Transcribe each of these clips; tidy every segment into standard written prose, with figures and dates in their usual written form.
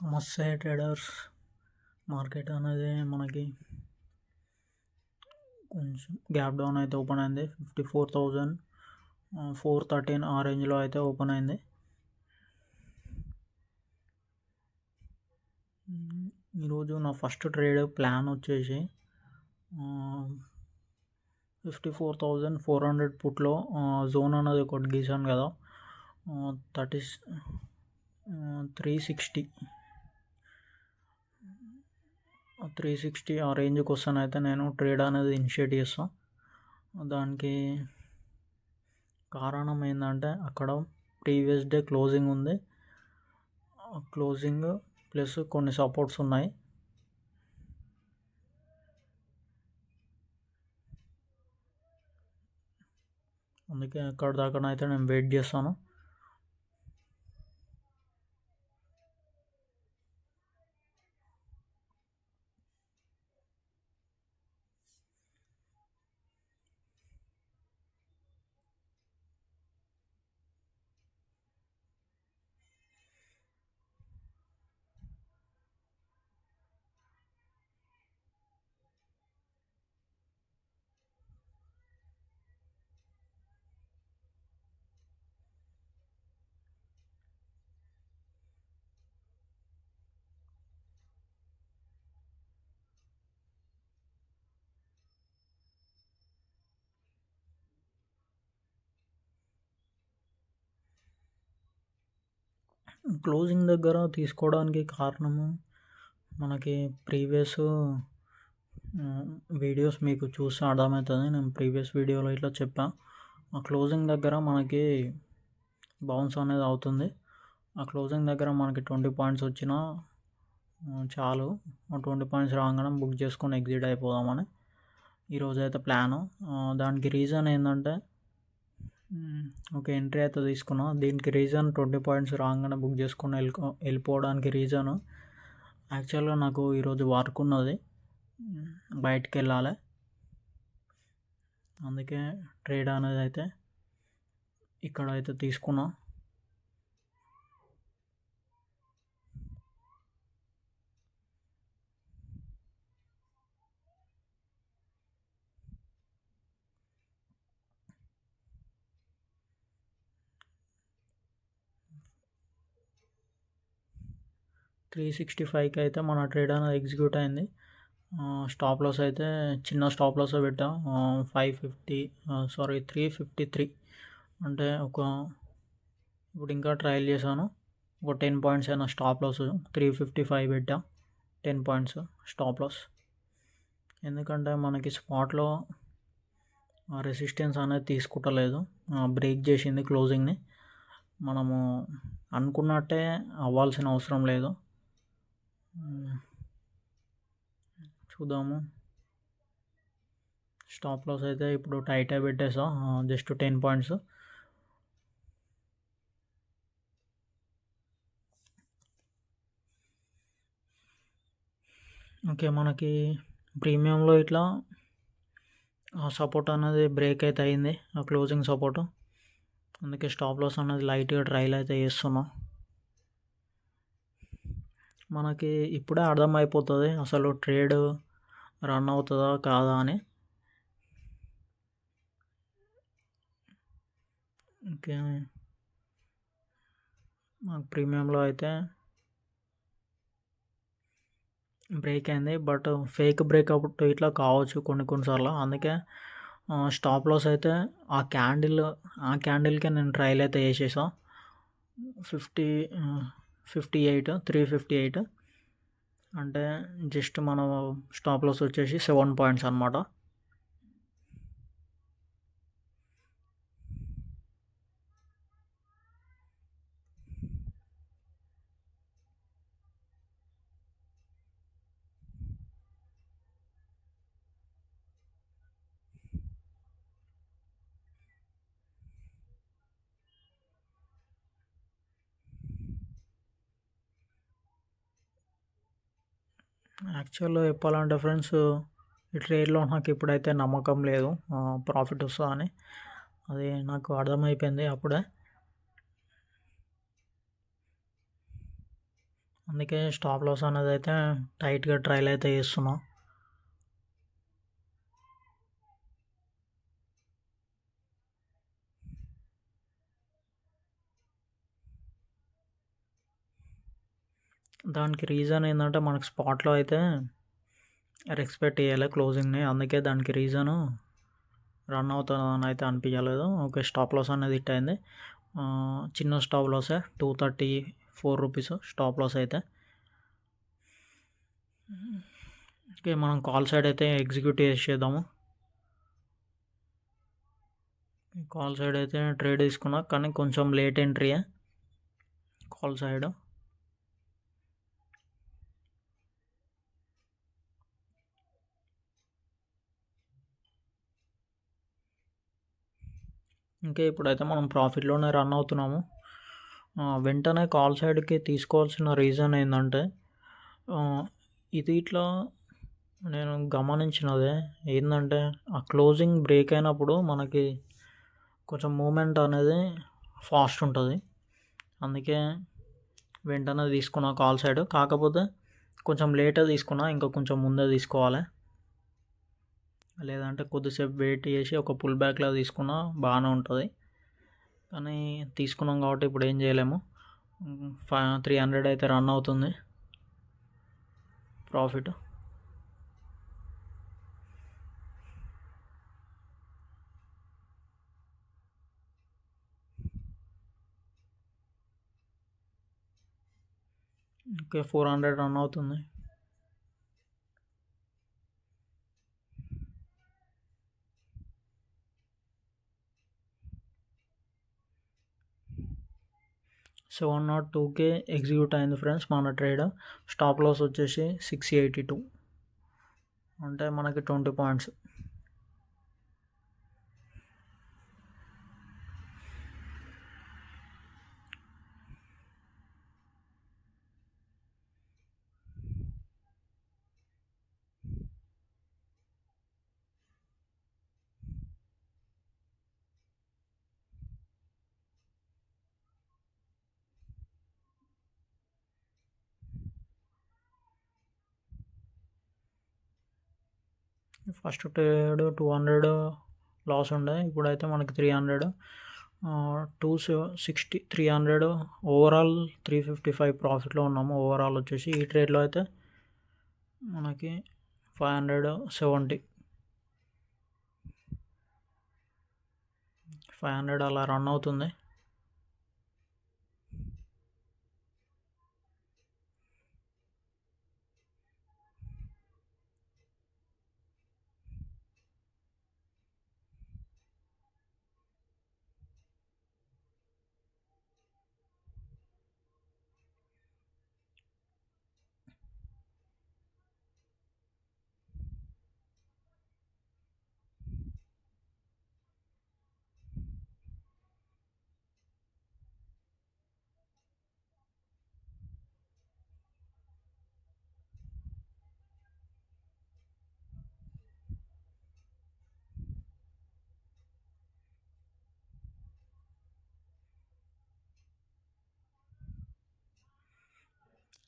నమస్తే traders. Market అనేది మనకి కొంచెం గ్యాప్ డౌన్ అయితే ఓపెన్ అయింది. 54,413 ఆ రేంజ్లో అయితే ఓపెన్ అయింది. ఈరోజు నా ఫస్ట్ ట్రేడ్ ప్లాన్ వచ్చేసి 54,400 పుట్లో జోన్ అనేది ఒకటి గీసాను కదా, 360 ఆ రేంజ్కి వస్తానైతే నేను ట్రేడ్ అనేది ఇనిషియేట్ చేస్తాను. దానికి కారణం ఏంటంటే అక్కడ ప్రీవియస్ డే క్లోజింగ్ ఉంది, క్లోజింగ్ ప్లస్ కొన్ని సపోర్ట్స్ ఉన్నాయి. అందుకే అక్కడ దాకానైతే నేను వెయిట్ చేస్తాను. క్లోజింగ్ దగ్గర తీసుకోవడానికి కారణము మనకి ప్రీవియస్ వీడియోస్ మీకు చూస్తే అర్థమవుతుంది. నేను ప్రీవియస్ వీడియోలో ఇట్లా చెప్పాను. ఆ క్లోజింగ్ దగ్గర మనకి బౌన్స్ అనేది అవుతుంది. ఆ క్లోజింగ్ దగ్గర మనకి 20 పాయింట్స్ వచ్చినా చాలు. 20 పాయింట్స్ రాగానే బుక్ చేసుకొని ఎగ్జిట్ అయిపోదామని ఈరోజు అయితే ప్లాను. దానికి రీజన్ ఏంటంటే ఒక ఎంట్రీ అయితే తీసుకున్నా. దీనికి రీజన్ 20 పాయింట్స్ రాగానే బుక్ చేసుకొని వెళ్ళిపోవడానికి రీజను యాక్చువల్గా నాకు ఈరోజు వర్క్ ఉన్నది, బయటికి వెళ్ళాలి. అందుకే ట్రేడ్ అనేది అయితే ఇక్కడ అయితే తీసుకున్నా. $365కి అయితే మన ట్రేడ్ అనేది ఎగ్జిక్యూట్ అయింది. స్టాప్ లాస్ అయితే చిన్న స్టాప్ లాస్ పెట్టా, 353. అంటే ఇప్పుడు ఇంకా ట్రయల్ చేశాను. ఒక 10 పాయింట్స్ అయినా స్టాప్ లాస్ 355 పెట్టా, 10 పాయింట్స్ స్టాప్ లాస్. ఎందుకంటే మనకి స్పాట్లో రెసిస్టెన్స్ అనేది తీసుకుంటలేదు, బ్రేక్ చేసింది క్లోజింగ్ని. మనము అనుకున్నట్టే అవ్వాల్సిన అవసరం లేదు. చూద్దాము. స్టాప్ లాస్ అయితే ఇప్పుడు టైట్ అయి పెట్టేసా, జస్ట్ 10 పాయింట్స్. ఓకే, మనకి ప్రీమియంలో ఇట్లా సపోర్ట్ అనేది బ్రేక్ అయితే అయింది, ఆ క్లోజింగ్ సపోర్ట్. అందుకే స్టాప్ లాస్ అనేది లైట్గా ట్రైల్ అయితే చేస్తున్నాం. మనకి ఇప్పుడే అర్థమైపోతుంది అసలు ట్రేడ్ రన్ అవుతుందా కాదా అని. ఓకే, మాకు ప్రీమియంలో అయితే బ్రేక్ అయింది, బట్ ఫేక్ బ్రేక్అవుట్ ఇట్లా కావచ్చు కొన్నిసార్లు. అందుకే స్టాప్ లాస్ అయితే ఆ క్యాండిల్కే నేను ట్రయల్ అయితే చేసేసా. 358 అంటే జస్ట్ మనం స్టాప్ లాస్ వచ్చేసి 7 పాయింట్స్ అనమాట. యాక్చువల్గా చెప్పాలంటే ఫ్రెండ్స్, ఈ ట్రేడ్లో నాకు ఇప్పుడైతే నమ్మకం లేదు ప్రాఫిట్ వస్తుందా అని. అది నాకు అర్థమైపోయింది అప్పుడే. అందుకే స్టాప్ లాస్ అనేది అయితే టైట్గా ట్రైల్ అయితే చేస్తున్నాం. దానికి రీజన్ ఏంటంటే మనకు స్పాట్లో అయితే రెస్పెక్ట్ చేయాలి క్లోజింగ్ని, అందుకే దానికి రీజను రన్ అవుతుందని అయితే అనిపించలేదు. ఓకే, స్టాప్ లాస్ అనేది హిట్ అయింది. చిన్న స్టాప్ లాసే, 234 రూపీస్ స్టాప్ లాస్ అయితే. ఓకే, మనం కాల్ సైడ్ అయితే ఎగ్జిక్యూట్ చేసేద్దాము. కాల్ సైడ్ అయితే ట్రేడ్ తీసుకున్నా, కానీ కొంచెం లేట్ ఎంట్రీయే కాల్ సైడ్. ఇంకా ఇప్పుడైతే మనం ప్రాఫిట్లోనే రన్ అవుతున్నాము. వెంటనే కాల్ సైడ్కి తీసుకోవాల్సిన రీజన్ ఏంటంటే, ఇది ఇట్లా నేను గమనించినదే ఏంటంటే, ఆ క్లోజింగ్ బ్రేక్ అయినప్పుడు మనకి కొంచెం మూమెంట్ అనేది ఫాస్ట్ ఉంటుంది. అందుకే వెంటనే తీసుకున్నా కాల్ సైడ్. కాకపోతే కొంచెం లేటే తీసుకున్నా, ఇంకా కొంచెం ముందే తీసుకోవాలి. లేదంటే కొద్దిసేపు వెయిట్ చేసి ఒక పుల్ బ్యాక్లా తీసుకున్నా బాగానే ఉంటుంది. కానీ తీసుకున్నాం కాబట్టి ఇప్పుడు ఏం చేయలేము. 300 అయితే రన్ అవుతుంది ప్రాఫిట్. ఓకే, 400 రన్ అవుతుంది. $702K ఎగ్జిక్యూట్ అయింది ఫ్రెండ్స్ మన ట్రేడ్. స్టాప్ లాస్ వచ్చేసి 682, అంటే మనకి 20 పాయింట్స్. ఫస్ట్ ట్రేడ్ 200 లాస్ ఉండే, ఇప్పుడైతే మనకి 300, 260, 300, ఓవరాల్ 355 ప్రాఫిట్లో ఉన్నాము. ఓవరాల్ వచ్చేసి ఈ ట్రేడ్లో అయితే మనకి 500 అలా రన్ అవుతుంది.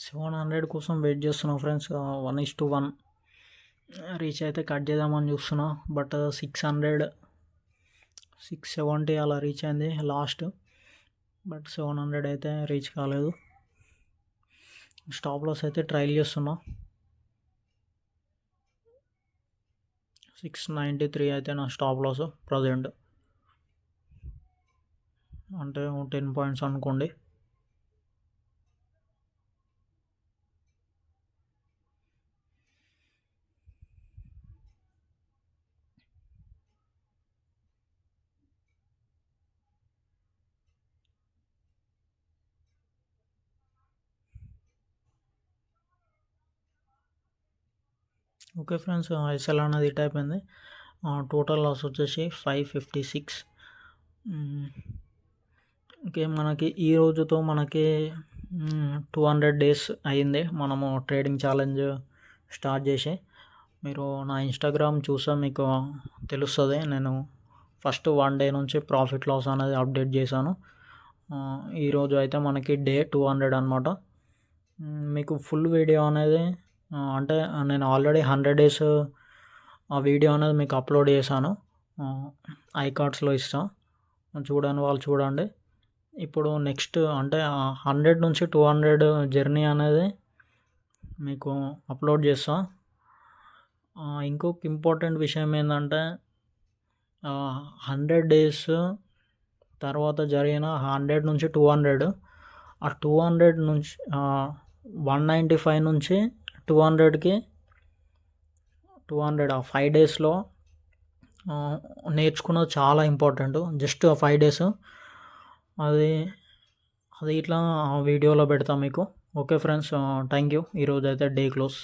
$700 కోసం వెయిట్ చేస్తున్నా ఫ్రెండ్స్. 1:1 రీచ్ అయితే కట్ చేద్దామని చూస్తున్నా. బట్ 600, 670 అలా రీచ్ అయింది లాస్ట్. బట్ 700 అయితే రీచ్ కాలేదు. స్టాప్ లాస్ అయితే ట్రైల్ చేస్తున్నా. 693 అయితే నా స్టాప్ లాస్ ప్రజెంట్, అంటే 10 పాయింట్స్ అనుకోండి. ఓకే ఫ్రెండ్స్, ఎస్ఎల్ అనేది హిట్ అయిపోయింది. టోటల్ లాస్ వచ్చేసి 556. ఓకే, మనకి ఈ రోజుతో మనకి 200 డేస్ అయింది మనము ట్రేడింగ్ ఛాలెంజ్ స్టార్ట్ చేసి. మీరు నా ఇన్స్టాగ్రామ్ చూస్తే మీకు తెలుస్తుంది. నేను ఫస్ట్ 1 డే నుంచి ప్రాఫిట్ లాస్ అనేది అప్డేట్ చేశాను. ఈరోజు అయితే మనకి డే 200 అనమాట. మీకు ఫుల్ వీడియో అనేది అంటే నేను ఆల్రెడీ 100 డేస్ ఆ వీడియో అనేది మీకు అప్లోడ్ చేశాను. ఐకార్డ్స్లో ఇస్తా, చూడని వాళ్ళు చూడండి. ఇప్పుడు నెక్స్ట్ అంటే 100 నుంచి 200 జర్నీ అనేది మీకు అప్లోడ్ చేస్తా. ఇంకొక ఇంపార్టెంట్ విషయం ఏంటంటే 100 డేస్ తర్వాత జరిగిన 100 నుంచి 200, ఆ 200 నుంచి 195 నుంచి 200కి 200 ఆ 5 డేస్లో నేర్చుకున్నది చాలా ఇంపార్టెంట్. జస్ట్ ఆ 5 డేస్ అది ఇట్లా వీడియోలో పెడతా మీకు. Okay friends, thank you. ఈరోజు అయితే డే క్లోజ్.